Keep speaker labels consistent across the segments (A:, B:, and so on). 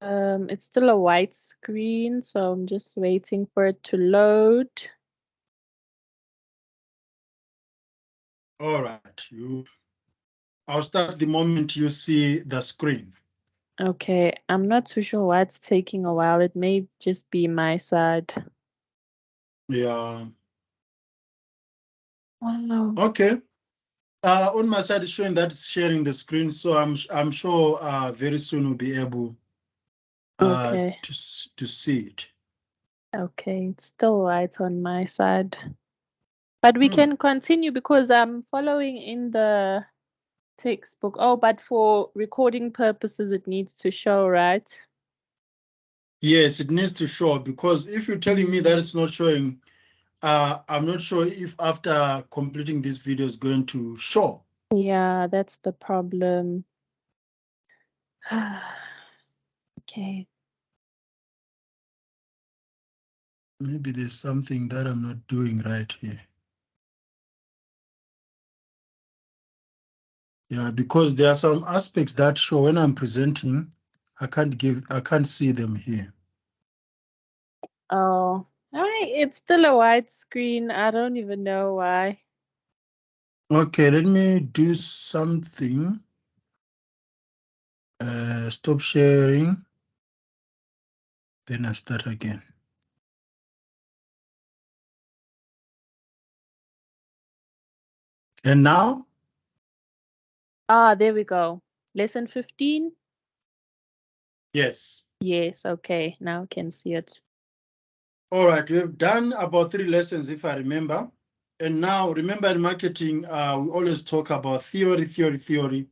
A: It's still a white screen, so I'm just waiting for it to load.
B: All right, I'll start the moment you see the screen.
A: Okay, I'm not too sure why it's taking a while. It may just be my side.
B: Yeah.
A: Wow.
B: Okay. On my side, it's showing that it's sharing the screen, so I'm sure very soon we'll be able
A: Okay.
B: to see it.
A: Okay, it's still white on my side. But we
B: All right.
A: can continue because I'm following in the textbook. Oh, but for recording purposes, it needs to show, right?
B: Yes, it needs to show, because if you're telling me that it's not showing, I'm not sure if after completing this video is going to show.
A: Yeah, that's the problem. Okay.
B: Maybe there's something that I'm not doing right here. Yeah, because there are some aspects that show when I'm presenting, I can't see them here.
A: Oh, it's still a white screen. I don't even know why.
B: Okay, let me do something. Stop sharing. Then I start again. And now?
A: Ah, there we go. Lesson 15?
B: Yes.
A: Yes, okay. Now I can see it.
B: All right, we've done about 3 lessons, if I remember. And now, remember, in marketing, we always talk about theory.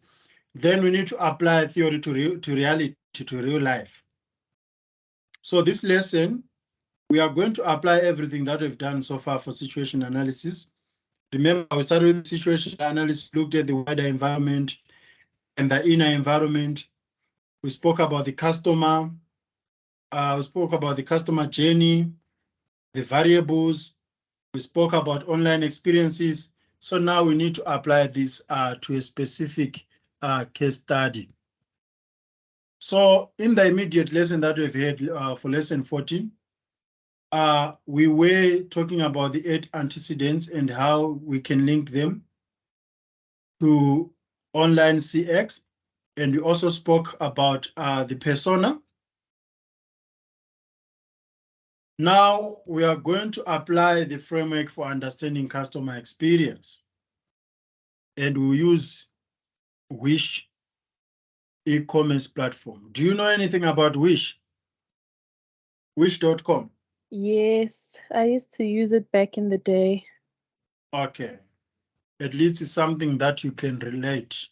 B: Then we need to apply theory to reality, to real life. So this lesson, we are going to apply everything that we've done so far for situation analysis. Remember, we started with situation analysis, looked at the wider environment and the inner environment. We spoke about the customer. We spoke about the customer journey, the variables. We spoke about online experiences. So now we need to apply this to a specific case study. So in the immediate lesson that we've had for lesson 14, we were talking about the 8 antecedents and how we can link them to online CX. And we also spoke about the persona. Now we are going to apply the framework for understanding customer experience. And we'll use Wish e-commerce platform. Do you know anything about Wish? Wish.com.
A: Yes, I used to use it back in the day.
B: Okay. At least it's something that you can relate.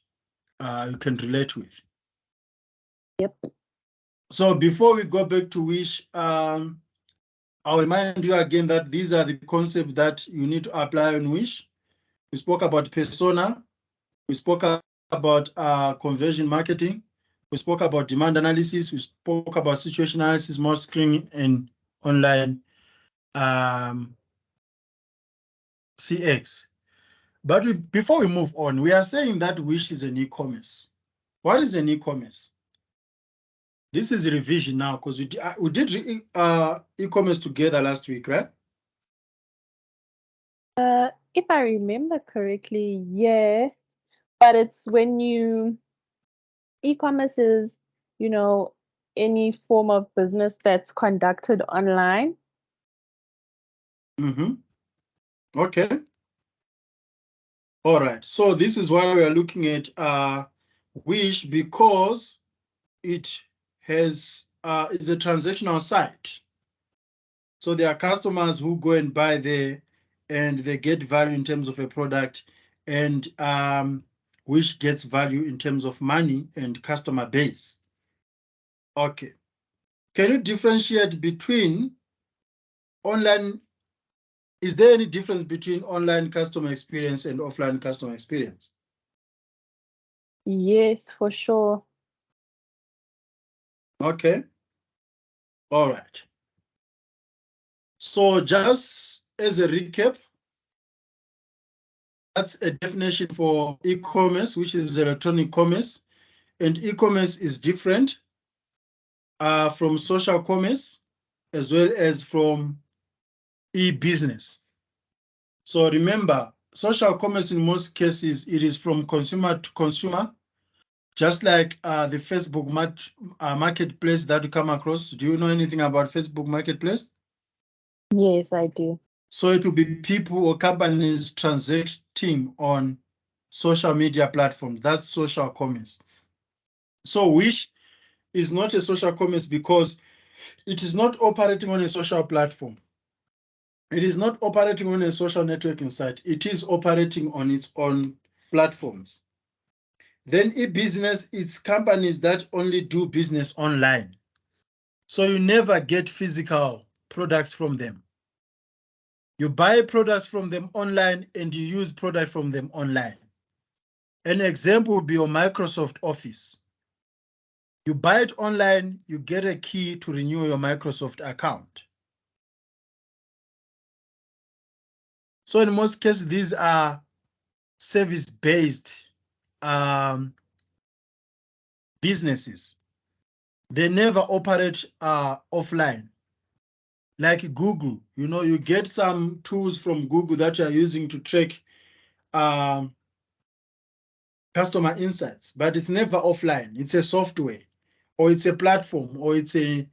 B: You can relate with.
A: Yep.
B: So before we go back to Wish, I'll remind you again that these are the concepts that you need to apply on Wish. We spoke about persona. We spoke about conversion marketing. We spoke about demand analysis. We spoke about situation analysis, more screening, and online CX. But before we move on, we are saying that Wish is an e-commerce. What is an e-commerce? This is a revision now, because we did e-commerce together last week, right?
A: If I remember correctly, yes. But it's when e-commerce is, you know, any form of business that's conducted online.
B: Mm-hmm. Okay. All right. So this is why we are looking at Wish, because it has is a transactional site. So there are customers who go and buy there, and they get value in terms of a product, and Wish gets value in terms of money and customer base. Okay. Can you differentiate between online? Is there any difference between online customer experience and offline customer experience?
A: Yes, for sure.
B: Okay. All right. So just as a recap, that's a definition for e-commerce, which is electronic commerce. And e-commerce is different from social commerce as well as from e-business. So remember, social commerce in most cases, it is from consumer to consumer, just like the Facebook marketplace that you come across. Do you know anything about Facebook marketplace?
A: Yes, I do.
B: So it will be people or companies transacting on social media platforms. That's social commerce. So Wish is not a social commerce because it is not operating on a social platform. It is not operating on a social networking site. It is operating on its own platforms. Then e-business, it's companies that only do business online. So you never get physical products from them. You buy products from them online and you use products from them online. An example would be your Microsoft Office. You buy it online, you get a key to renew your Microsoft account. So in most cases, these are service-based businesses. They never operate offline. Like Google, you get some tools from Google that you are using to track customer insights, but it's never offline. It's a software, or it's a platform, or it's an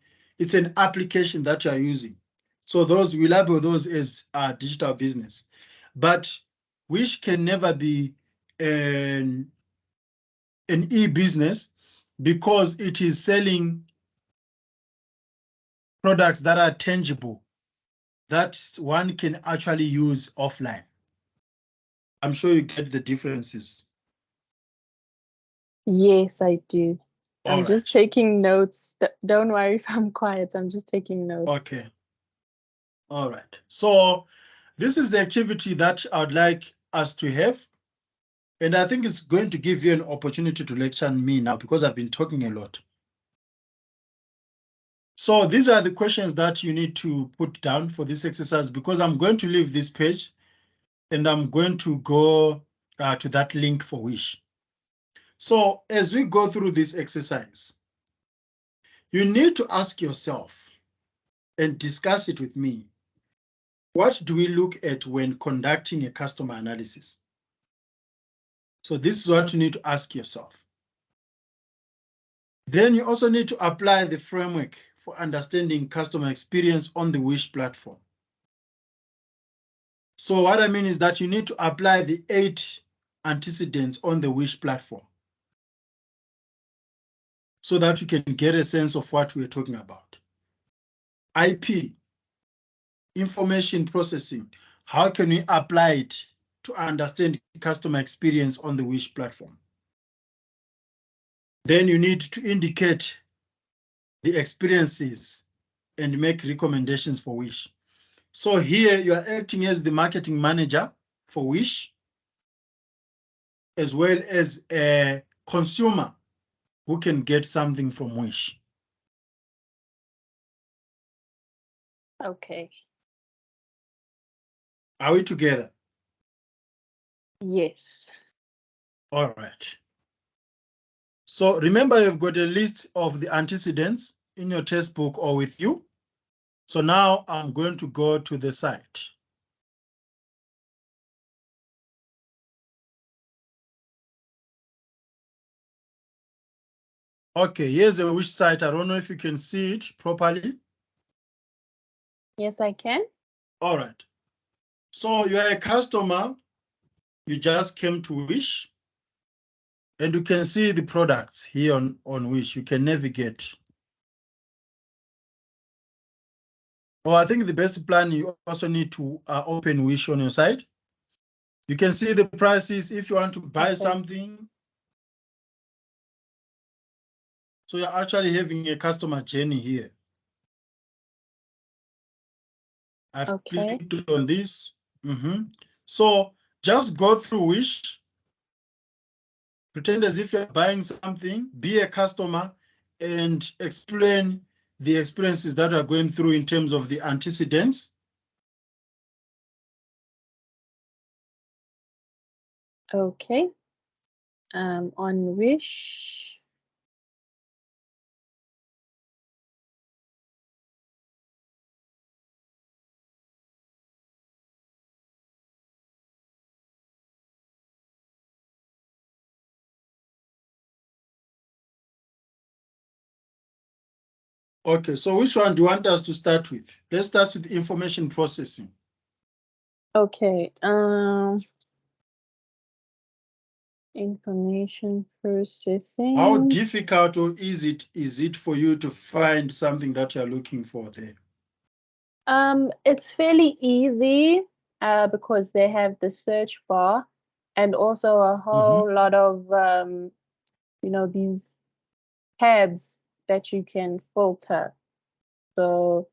B: application that you are using. So those, we label those as digital business, but which can never be an e-business because it is selling products that are tangible, that one can actually use offline. I'm sure you get the differences.
A: Yes, I do.
B: All
A: I'm just
B: right.
A: taking notes. Don't worry if I'm quiet. I'm just taking notes.
B: Okay. All right. So this is the activity that I'd like us to have. And I think it's going to give you an opportunity to lecture me now because I've been talking a lot. So these are the questions that you need to put down for this exercise because I'm going to leave this page and I'm going to go to that link for Wish. So as we go through this exercise, you need to ask yourself and discuss it with me. What do we look at when conducting a customer analysis? So this is what you need to ask yourself. Then you also need to apply the framework for understanding customer experience on the Wish platform. So what I mean is that you need to apply the 8 antecedents on the Wish platform so that you can get a sense of what we're talking about. IP, information processing. How can we apply it to understand customer experience on the Wish platform? Then you need to indicate the experiences and make recommendations for Wish. So here you are acting as the marketing manager for Wish, as well as a consumer who can get something from Wish.
A: Okay.
B: Are we together?
A: Yes.
B: All right. So remember, you've got a list of the antecedents in your textbook or with you. So now I'm going to go to the site. Okay, here's a Wish site. I don't know if you can see it properly.
A: Yes, I can.
B: All right. So you are a customer. You just came to Wish. And you can see the products here on Wish. You can navigate. Or I think the best plan, you also need to open Wish on your side. You can see the prices if you want to buy something. So you're actually having a customer journey here. I've clicked on this. So just go through Wish, pretend as if you're buying something, be a customer, and explain the experiences that are going through in terms of the antecedents.
A: Okay. On Wish.
B: Okay, so which one do you want us to start with? Let's start with information processing.
A: Okay. Information processing.
B: How difficult or is it for you to find something that you're looking for there?
A: It's fairly easy because they have the search bar and also a whole lot of these tabs that you can filter. So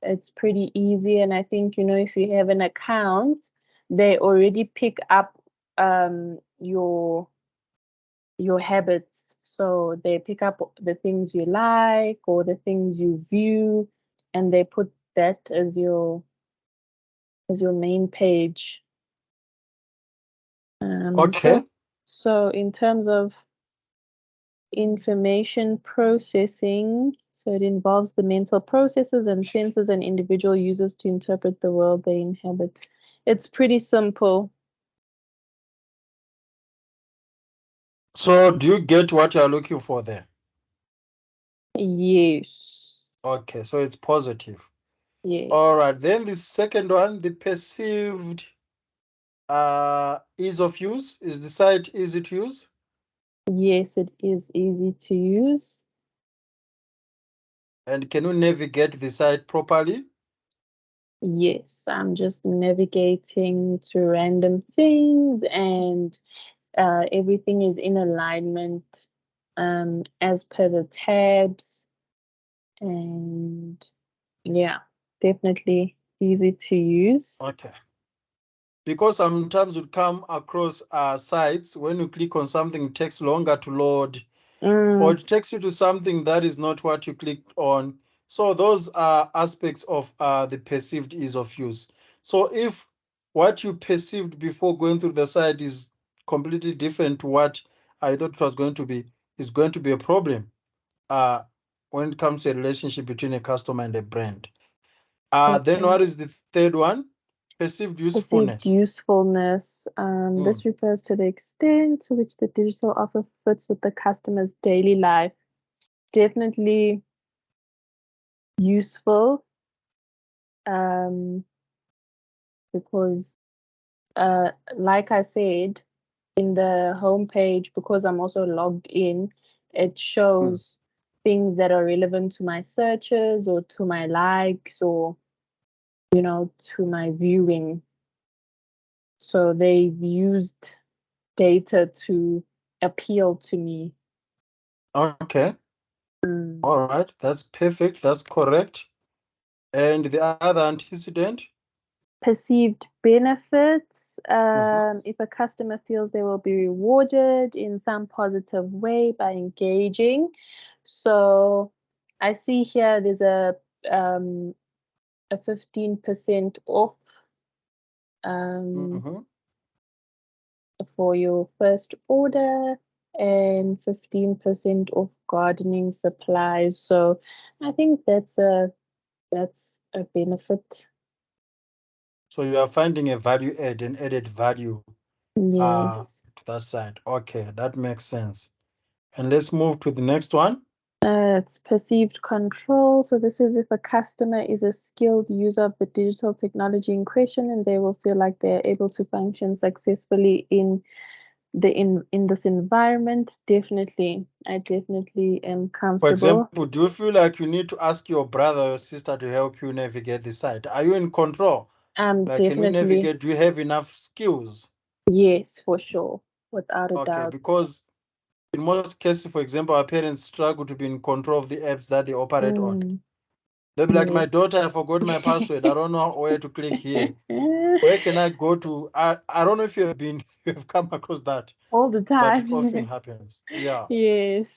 A: it's pretty easy. And I think, if you have an account, they already pick up your habits. So they pick up the things you like or the things you view, and they put that as your main page.
B: Okay.
A: So in terms of information processing, so it involves the mental processes and senses an individual uses to interpret the world they inhabit. It's pretty simple.
B: So do you get what you're looking for there?
A: Yes.
B: Okay, so it's positive.
A: Yes.
B: All right, then the second one, the perceived ease of use. Is the site easy to use?
A: Yes, it is easy to use.
B: And can you navigate the site properly?
A: Yes, I'm just navigating to random things, and everything is in alignment as per the tabs. And yeah, definitely easy to use.
B: Okay. Because sometimes you come across sites, when you click on something, it takes longer to load, or it takes you to something that is not what you clicked on. So those are aspects of the perceived ease of use. So if what you perceived before going through the site is completely different to what I thought it was going to be, is going to be a problem when it comes to a relationship between a customer and a brand. Then what is the third one? Perceived
A: Perceived
B: usefulness.
A: usefulness. This refers to the extent to which the digital offer fits with the customer's daily life. Definitely useful because, like I said, in the homepage, because I'm also logged in, it shows things that are relevant to my searches or to my likes or, to my viewing. So they've used data to appeal to me.
B: Okay. All right. That's perfect. That's correct. And the other antecedent?
A: Perceived benefits. If a customer feels they will be rewarded in some positive way by engaging. So I see here there's a 15% off for your first order and 15% off gardening supplies. So I think that's a benefit.
B: So you are finding a value add and added value
A: Yes.
B: to that side. Okay, that makes sense. And let's move to the next one.
A: It's perceived control. So this is if a customer is a skilled user of the digital technology in question, and they will feel like they're able to function successfully in this environment. Definitely, I definitely am comfortable.
B: For example, do you feel like you need to ask your brother or sister to help you navigate the site? Are you in control? Like, can you
A: Definitely.
B: navigate? Do you have enough skills?
A: Yes, for sure, without a
B: Okay,
A: doubt.
B: because in most cases, for example, our parents struggle to be in control of the apps that they operate on. They'll be like, my daughter, I forgot my password. I don't know where to click here. Where can I go to? I don't know if you have come across that.
A: All the time.
B: But it often happens. Yeah.
A: Yes.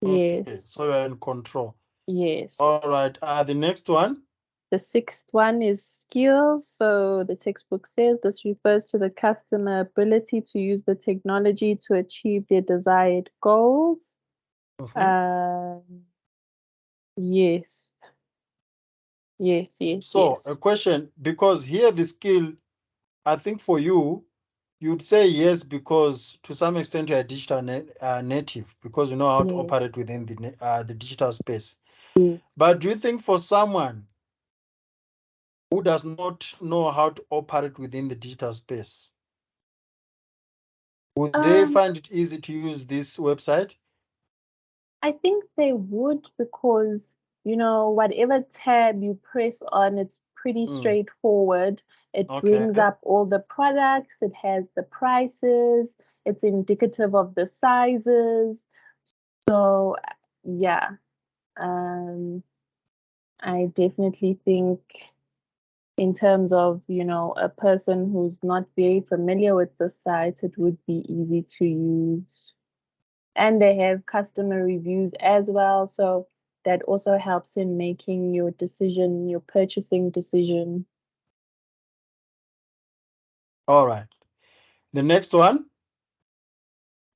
B: Okay.
A: Yes.
B: So you're in control.
A: Yes.
B: All right. The next one.
A: The sixth one is skills. So the textbook says this refers to the customer ability to use the technology to achieve their desired goals. Yes. Yes, yes,
B: So
A: yes.
B: a question, because here the skill, I think for you, you'd say yes, because to some extent you're a digital native, because you know how to operate within the digital space.
A: Yes.
B: But do you think for someone who does not know how to operate within the digital space, would they
A: Um,
B: find it easy to use this website?
A: I think they would because, whatever tab you press on, it's pretty
B: Mm,
A: straightforward. It
B: okay.
A: brings up all the products, it has the prices, it's indicative of the sizes. So, yeah, um, I definitely think in terms of, a person who's not very familiar with the site, it would be easy to use. And they have customer reviews as well. So that also helps in making your decision, your purchasing decision.
B: All right. The next one?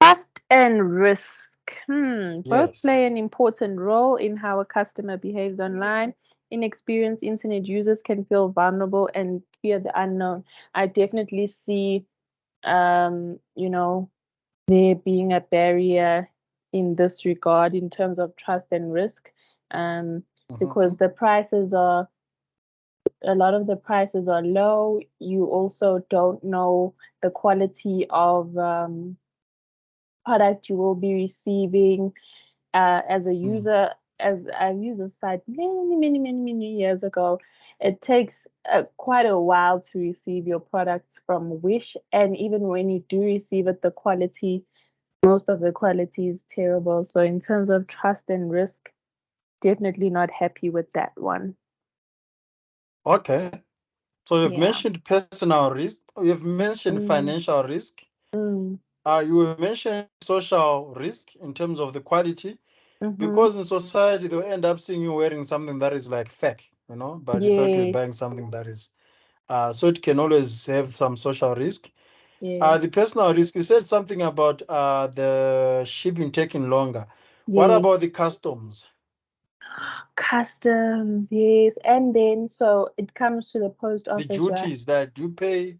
A: Trust and risk. Both
B: Yes.
A: play an important role in how a customer behaves online. Inexperienced internet users can feel vulnerable and fear the unknown. I definitely see, there being a barrier in this regard in terms of trust and risk, because
B: Mhm.
A: the prices are a lot of the prices are low. You also don't know the quality of product you will be receiving as a
B: Mm.
A: user. As I've used the site many years ago, it takes quite a while to receive your products from Wish, and even when you do receive it, the quality, most of the quality is terrible. So in terms of trust and risk, definitely not happy with that one.
B: Okay. So you've
A: Yeah.
B: mentioned personal risk, you've mentioned
A: Mm,
B: financial risk,
A: mm,
B: you have mentioned social risk in terms of the quality,
A: mm-hmm.
B: because in society they'll end up seeing you wearing something that is like fake, but you thought you were buying
A: Yes.
B: something that is, so it can always have some social risk. The
A: Yes.
B: personal risk, you said something about the shipping taking longer. What about
A: Yes.
B: the customs?
A: Customs, yes. And then so it comes to the post
B: The
A: office, right?
B: duties that you pay?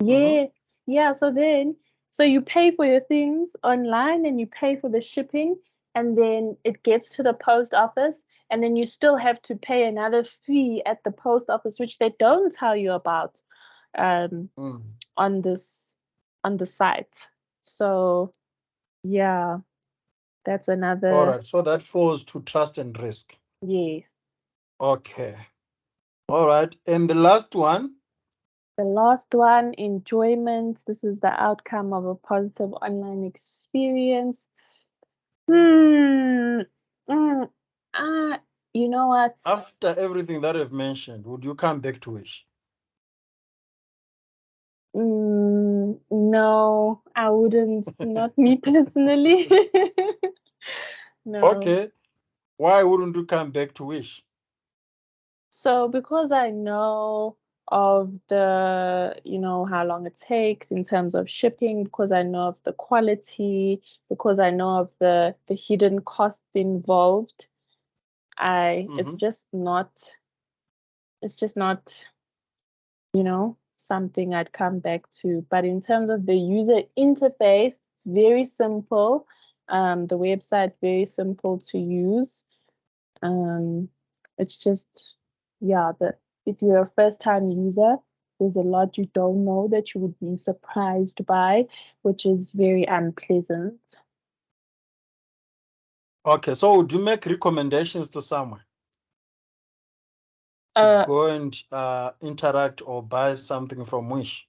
B: Mhm.
A: Yeah. Yeah. So you pay for your things online and you pay for the shipping, and then it gets to the post office, and then you still have to pay another fee at the post office, which they don't tell you about um
B: Mm.
A: on this on the site. So yeah, that's
B: All
A: another.
B: right, so that falls to trust and risk.
A: Yes.
B: Okay. All right. And the last one?
A: The last one, enjoyment. This is the outcome of a positive online experience. Hmm. Mm, uh, you know what?
B: After everything that I've mentioned, would you come back to Wish?
A: No, I wouldn't. Not me personally. No.
B: Okay. Why wouldn't you come back to Wish?
A: So because I know of the, how long it takes in terms of shipping, because I know of the quality, because I know of the hidden costs involved, I
B: Mm-hmm.
A: it's just not, something I'd come back to. But in terms of the user interface, it's very simple. The website very simple to use. Um, it's just, yeah, if you're a first time user, there's a lot you don't know that you would be surprised by, which is very unpleasant.
B: Okay, so would you make recommendations to someone to
A: Uh,
B: go and interact or buy something from Wish?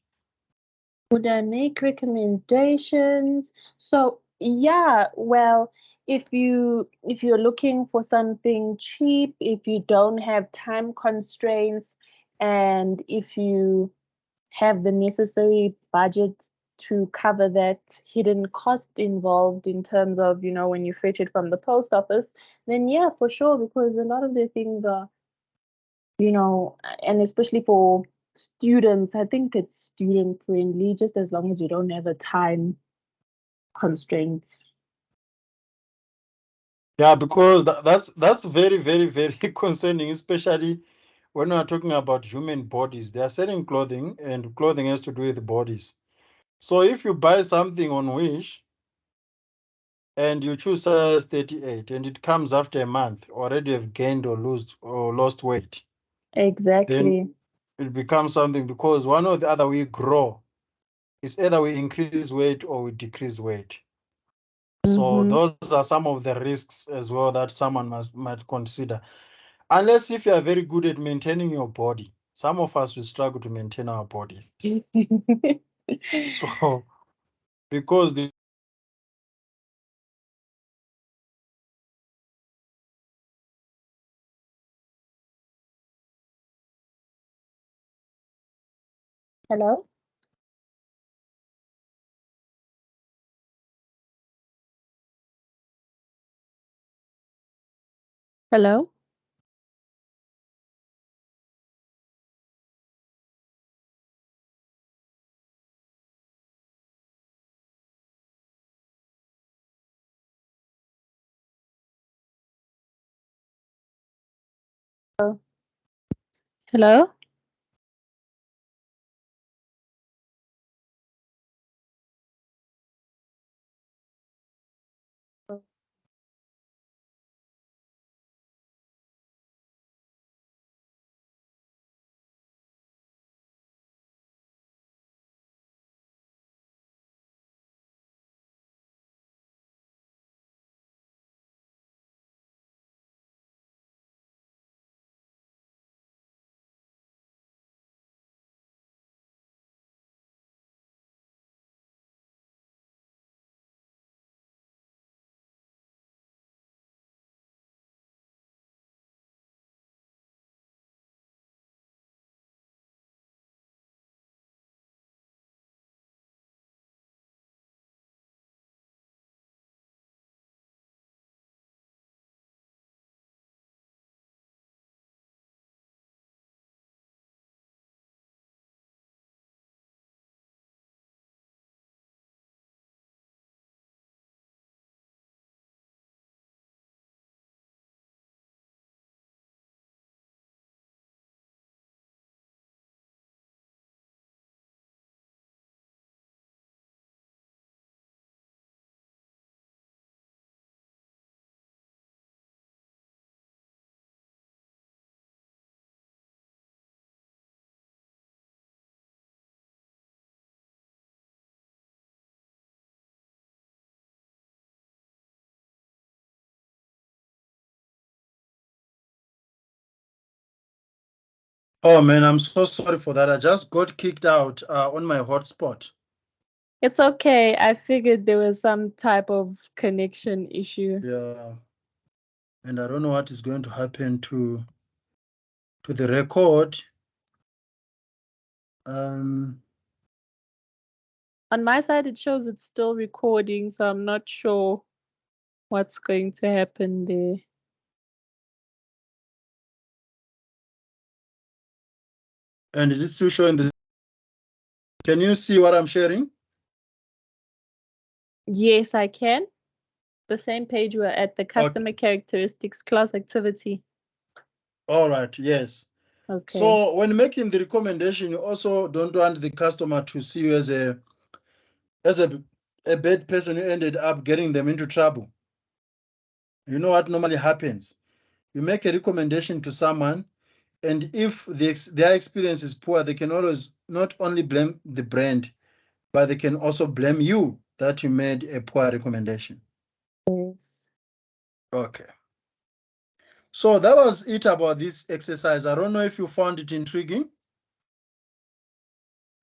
A: would I make recommendations? So yeah, well, if you're looking for something cheap, if you don't have time constraints, and if you have the necessary budget to cover that hidden cost involved in terms of, when you fetch it from the post office, then yeah, for sure, because a lot of the things are, and especially for students, I think it's student friendly, just as long as you don't have a time constraint.
B: Yeah, because that's very, very, very concerning, especially when we are talking about human bodies. They are selling clothing, and clothing has to do with bodies. So if you buy something on Wish and you choose size 38, and it comes after a month, already have gained or lost weight,
A: Exactly.
B: then it becomes something, because one or the other we grow. It's either we increase weight or we decrease weight. So those are some of the risks as well that someone might consider. Unless if you are very good at maintaining your body. Some of us, we struggle to maintain our bodies. So, because the
A: Hello? Hello? Hello?
B: oh man, I'm so sorry for that. I just got kicked out on my hotspot.
A: It's okay. I figured there was some type of connection issue.
B: Yeah, and I don't know what is going to happen to the record.
A: On my side, it shows it's still recording, so I'm not sure what's going to happen there.
B: And is it still showing the? Can you see what I'm sharing?
A: Yes, I can. The same page we're at, the customer characteristics class activity.
B: All right, yes.
A: Okay.
B: So when making the recommendation, you also don't want the customer to see you as a bad person who ended up getting them into trouble. You know what normally happens? You make a recommendation to someone, and if their experience is poor, they can always not only blame the brand, but they can also blame you that you made a poor recommendation.
A: Yes.
B: Okay. So that was it about this exercise. I don't know if you found it intriguing.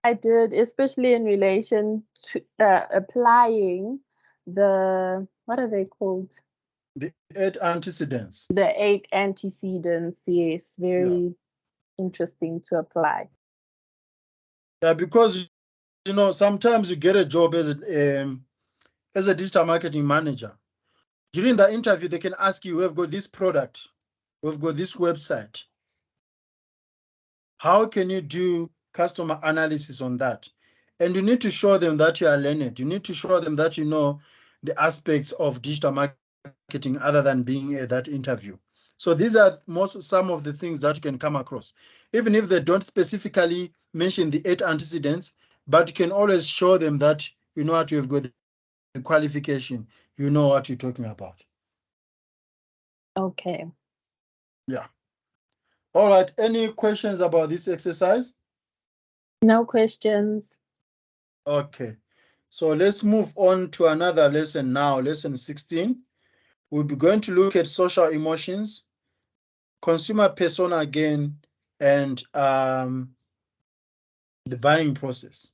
A: I did, especially in relation to applying the, what are they called?
B: The 8 antecedents.
A: The 8 antecedents. Yes, very interesting to apply.
B: Yeah, because sometimes you get a job as a digital marketing manager. During the interview, they can ask you, we've got this product, we've got this website. How can you do customer analysis on that? And you need to show them that you are learned. You need to show them that you know the aspects of digital marketing other than being at that interview. So these are some of the things that you can come across. Even if they don't specifically mention the 8 antecedents, but you can always show them that you know what, you've got the qualification, you know what you're talking about.
A: Okay.
B: Yeah. All right. Any questions about this exercise?
A: No questions.
B: Okay. So let's move on to another lesson now, lesson 16. We'll be going to look at social emotions, consumer persona again, and the buying process.